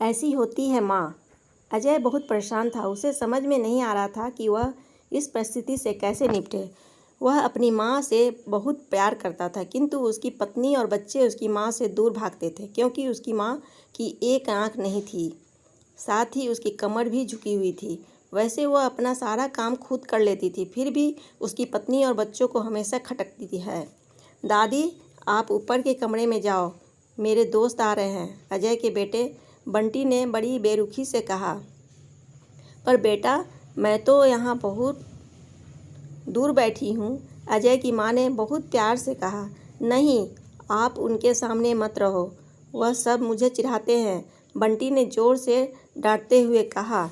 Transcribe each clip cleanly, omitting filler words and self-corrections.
ऐसी होती है माँ। अजय बहुत परेशान था। उसे समझ में नहीं आ रहा था कि वह इस परिस्थिति से कैसे निपटे। वह अपनी माँ से बहुत प्यार करता था, किंतु उसकी पत्नी और बच्चे उसकी माँ से दूर भागते थे, क्योंकि उसकी माँ की एक आँख नहीं थी, साथ ही उसकी कमर भी झुकी हुई थी। वैसे वह अपना सारा काम खुद कर लेती थी, फिर भी उसकी पत्नी और बच्चों को हमेशा खटकती है। दादी, आप ऊपर के कमरे में जाओ, मेरे दोस्त आ रहे हैं, अजय के बेटे बंटी ने बड़ी बेरुखी से कहा। पर बेटा, मैं तो यहाँ बहुत दूर बैठी हूँ, अजय की माँ ने बहुत प्यार से कहा। नहीं, आप उनके सामने मत रहो, वह सब मुझे चिढ़ाते हैं, बंटी ने जोर से डांटते हुए कहा।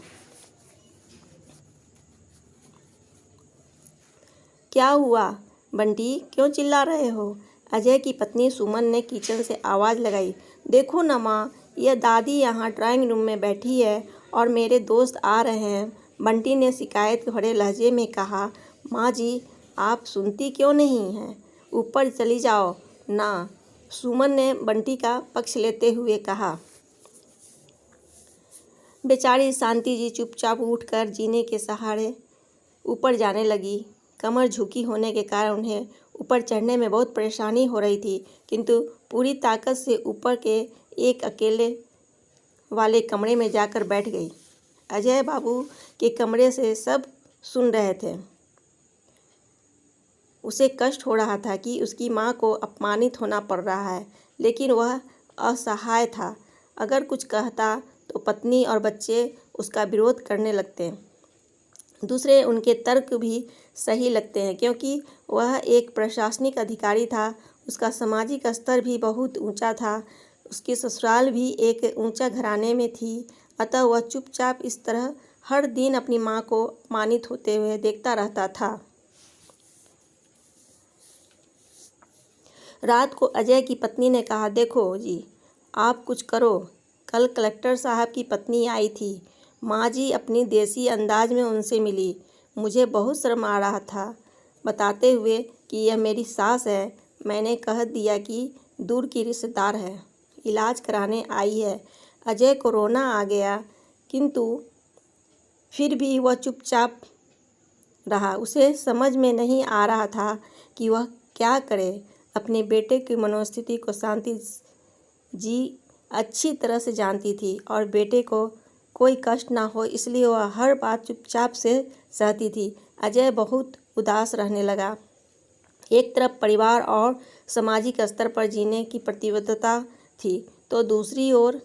क्या हुआ बंटी, क्यों चिल्ला रहे हो? अजय की पत्नी सुमन ने किचन से आवाज़ लगाई। देखो ना माँ, यह दादी यहाँ ड्राइंग रूम में बैठी है और मेरे दोस्त आ रहे हैं, बंटी ने शिकायत भरे लहजे में कहा। माँ जी, आप सुनती क्यों नहीं हैं? ऊपर चली जाओ ना, सुमन ने बंटी का पक्ष लेते हुए कहा। बेचारी शांति जी चुपचाप उठकर जीने के सहारे ऊपर जाने लगी। कमर झुकी होने के कारण उन्हें ऊपर चढ़ने में बहुत परेशानी हो रही थी, किंतु पूरी ताकत से ऊपर के एक अकेले वाले कमरे में जाकर बैठ गई। अजय बाबू के कमरे से सब सुन रहे थे। उसे कष्ट हो रहा था कि उसकी माँ को अपमानित होना पड़ रहा है, लेकिन वह असहाय था। अगर कुछ कहता तो पत्नी और बच्चे उसका विरोध करने लगते। दूसरे उनके तर्क भी सही लगते हैं, क्योंकि वह एक प्रशासनिक अधिकारी था। उसका सामाजिक स्तर भी बहुत ऊंचा था। उसकी ससुराल भी एक ऊंचा घराने में थी, अतः वह चुपचाप इस तरह हर दिन अपनी माँ को अपमानित होते हुए देखता रहता था। रात को अजय की पत्नी ने कहा, देखो जी, आप कुछ करो। कल कलेक्टर साहब की पत्नी आई थी। माँ जी अपनी देसी अंदाज में उनसे मिली। मुझे बहुत शर्म आ रहा था, बताते हुए कि यह मेरी सास है। मैंने कह दिया कि दूर की रिश्तेदार है, इलाज कराने आई है। अजय को रोना आ गया, किंतु फिर भी वह चुपचाप रहा। उसे समझ में नहीं आ रहा था कि वह क्या करे। अपने बेटे की मनोस्थिति को शांति जी अच्छी तरह से जानती थी और बेटे को कोई कष्ट ना हो, इसलिए वह हर बात चुपचाप से सहती थी। अजय बहुत उदास रहने लगा। एक तरफ परिवार और सामाजिक स्तर पर जीने की प्रतिबद्धता थी, तो दूसरी ओर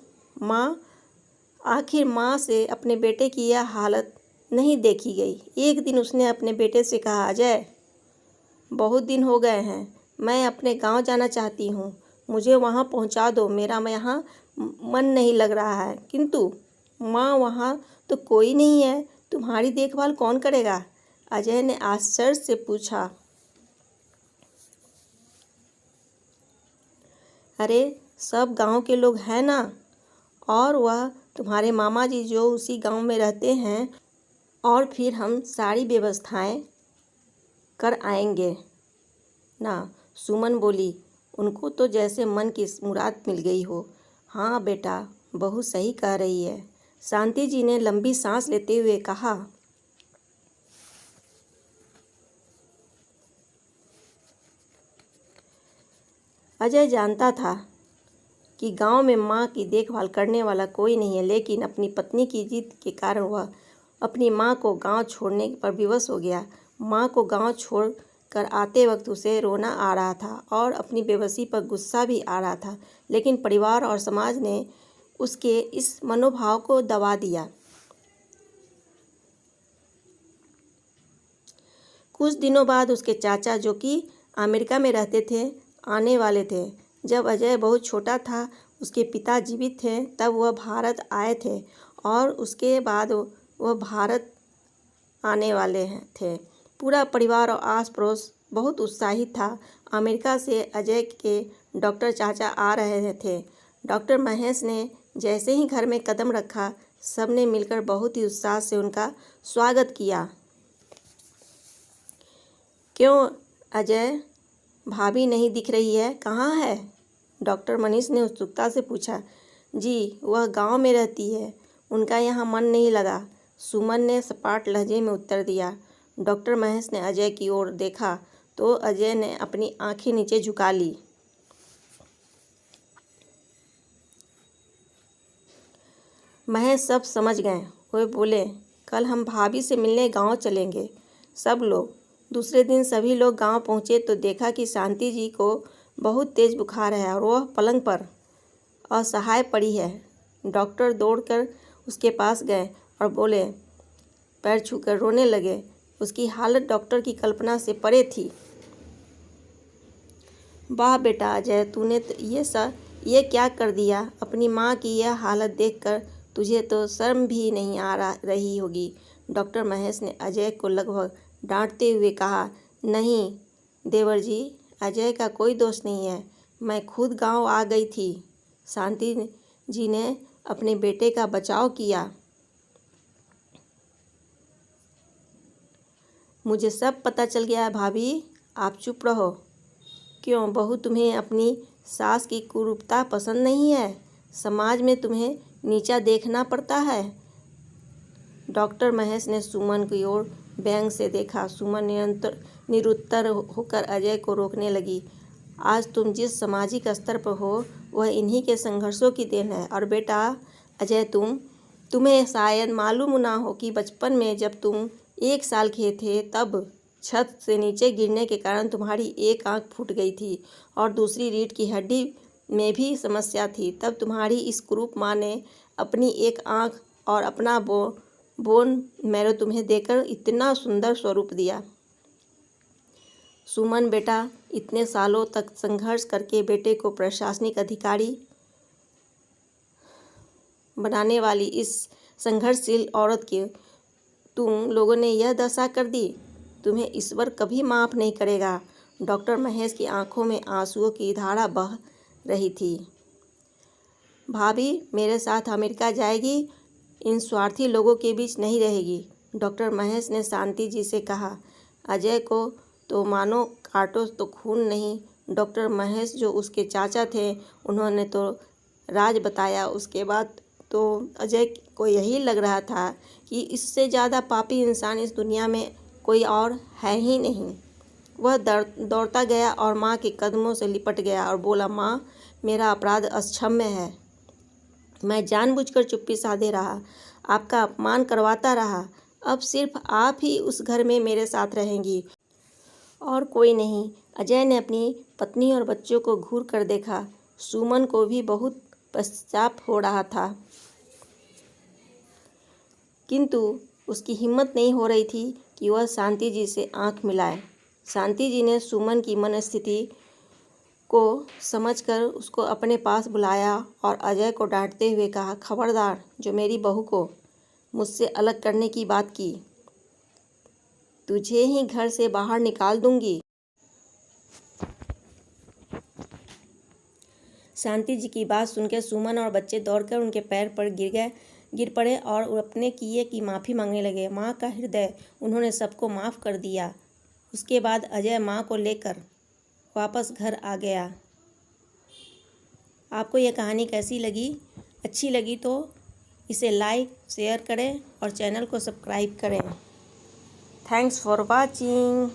आखिर माँ से अपने बेटे की यह हालत नहीं देखी गई। एक दिन उसने अपने बेटे से कहा, अजय, बहुत दिन हो गए हैं, मैं अपने गांव जाना चाहती हूँ, मुझे वहाँ पहुँचा दो। मेरा यहाँ मन नहीं लग रहा है। किंतु माँ, वहाँ तो कोई नहीं है, तुम्हारी देखभाल कौन करेगा? अजय ने आश्चर्य से पूछा। अरे, सब गांव के लोग हैं ना, और वह तुम्हारे मामा जी जो उसी गांव में रहते हैं, और फिर हम सारी व्यवस्थाएं कर आएंगे ना, सुमन बोली। उनको तो जैसे मन की मुराद मिल गई हो। हाँ बेटा, बहू सही कह रही है, शांति जी ने लंबी सांस लेते हुए कहा। अजय जानता था कि गांव में माँ की देखभाल करने वाला कोई नहीं है, लेकिन अपनी पत्नी की जिद के कारण वह अपनी माँ को गांव छोड़ने पर विवश हो गया। माँ को गांव छोड़ कर आते वक्त उसे रोना आ रहा था और अपनी बेबसी पर गुस्सा भी आ रहा था, लेकिन परिवार और समाज ने उसके इस मनोभाव को दबा दिया। कुछ दिनों बाद उसके चाचा, जो कि अमेरिका में रहते थे, आने वाले थे। जब अजय बहुत छोटा था, उसके पिता जीवित थे, तब वह भारत आए थे और उसके बाद वह भारत आने वाले थे। पूरा परिवार और आस पड़ोस बहुत उत्साहित था। अमेरिका से अजय के डॉक्टर चाचा आ रहे थे। डॉक्टर महेश ने जैसे ही घर में कदम रखा, सबने मिलकर बहुत ही उत्साह से उनका स्वागत किया। क्यों अजय, भाभी नहीं दिख रही है, कहाँ है? डॉक्टर मनीष ने उत्सुकता से पूछा। जी, वह गांव में रहती है, उनका यहाँ मन नहीं लगा, सुमन ने सपाट लहजे में उत्तर दिया। डॉक्टर महेश ने अजय की ओर देखा तो अजय ने अपनी आंखें नीचे झुका ली। महेश सब समझ गए। वे बोले, कल हम भाभी से मिलने गांव चलेंगे। सब लोग। दूसरे दिन सभी लोग गांव पहुंचे तो देखा कि शांति जी को बहुत तेज बुखार है और वह पलंग पर असहाय पड़ी है। डॉक्टर दौड़कर उसके पास गए और बोले, पैर छूकर रोने लगे। उसकी हालत डॉक्टर की कल्पना से परे थी। वाह बेटा अजय, तूने ये क्या कर दिया? अपनी माँ की यह हालत देखकर तुझे तो शर्म भी नहीं रही होगी। डॉक्टर महेश ने अजय को लगभग डांटते हुए कहा, नहीं देवर जी, अजय का कोई दोष नहीं है, मैं खुद गांव आ गई थी। शांति जी ने अपने बेटे का बचाव किया। मुझे सब पता चल गया है भाभी, आप चुप रहो। क्यों बहू, तुम्हें अपनी सास की कुरूपता पसंद नहीं है? समाज में तुम्हें नीचा देखना पड़ता है? डॉक्टर महेश ने सुमन की ओर व्यंग से देखा। सुमन निरुत्तर होकर अजय को रोकने लगी। आज तुम जिस सामाजिक स्तर पर हो वह इन्हीं के संघर्षों की देन है। और बेटा अजय, तुम्हें शायद मालूम ना हो कि बचपन में जब तुम 1 साल के थे तब छत से नीचे गिरने के कारण तुम्हारी एक आंख फूट गई थी और दूसरी रीढ़ की हड्डी में भी समस्या थी। तब तुम्हारी इस कुरूप माँ ने अपनी एक आंख और अपना बोन मैरो तुम्हें देकर इतना सुंदर स्वरूप दिया। सुमन बेटा, इतने सालों तक संघर्ष करके बेटे को प्रशासनिक अधिकारी बनाने वाली इस संघर्षशील औरत की तुम लोगों ने यह दशा कर दी। तुम्हें ईश्वर कभी माफ़ नहीं करेगा। डॉक्टर महेश की आंखों में आंसुओं की धारा बह रही थी। भाभी मेरे साथ अमेरिका जाएगी, इन स्वार्थी लोगों के बीच नहीं रहेगी। डॉक्टर महेश ने शांति जी से कहा। अजय को तो मानो काटो तो खून नहीं। डॉक्टर महेश जो उसके चाचा थे, उन्होंने तो राज बताया। उसके बाद तो अजय को यही लग रहा था कि इससे ज़्यादा पापी इंसान इस दुनिया में कोई और है ही नहीं। वह दौड़ता गया और माँ के कदमों से लिपट गया और बोला, माँ, मेरा अपराध अक्षम्य है। मैं जानबूझकर चुप्पी साधे रहा, आपका अपमान करवाता रहा। अब सिर्फ आप ही उस घर में मेरे साथ रहेंगी और कोई नहीं। अजय ने अपनी पत्नी और बच्चों को घूर कर देखा। सुमन को भी बहुत पश्चाताप हो रहा था, किंतु उसकी हिम्मत नहीं हो रही थी कि वह शांति जी से आंख मिलाए। शांति जी ने सुमन की मनस्थिति को समझकर उसको अपने पास बुलाया और अजय को डांटते हुए कहा, खबरदार, जो मेरी बहू को मुझसे अलग करने की बात की, तुझे ही घर से बाहर निकाल दूंगी। शांति जी की बात सुनकर सुमन और बच्चे दौड़कर उनके पैर पर गिर पड़े और अपने किए की माफ़ी मांगने लगे। माँ का हृदय, उन्होंने सबको माफ़ कर दिया। उसके बाद अजय माँ को लेकर वापस घर आ गया। आपको यह कहानी कैसी लगी? अच्छी लगी तो इसे लाइक, शेयर करें और चैनल को सब्सक्राइब करें। Thanks for watching.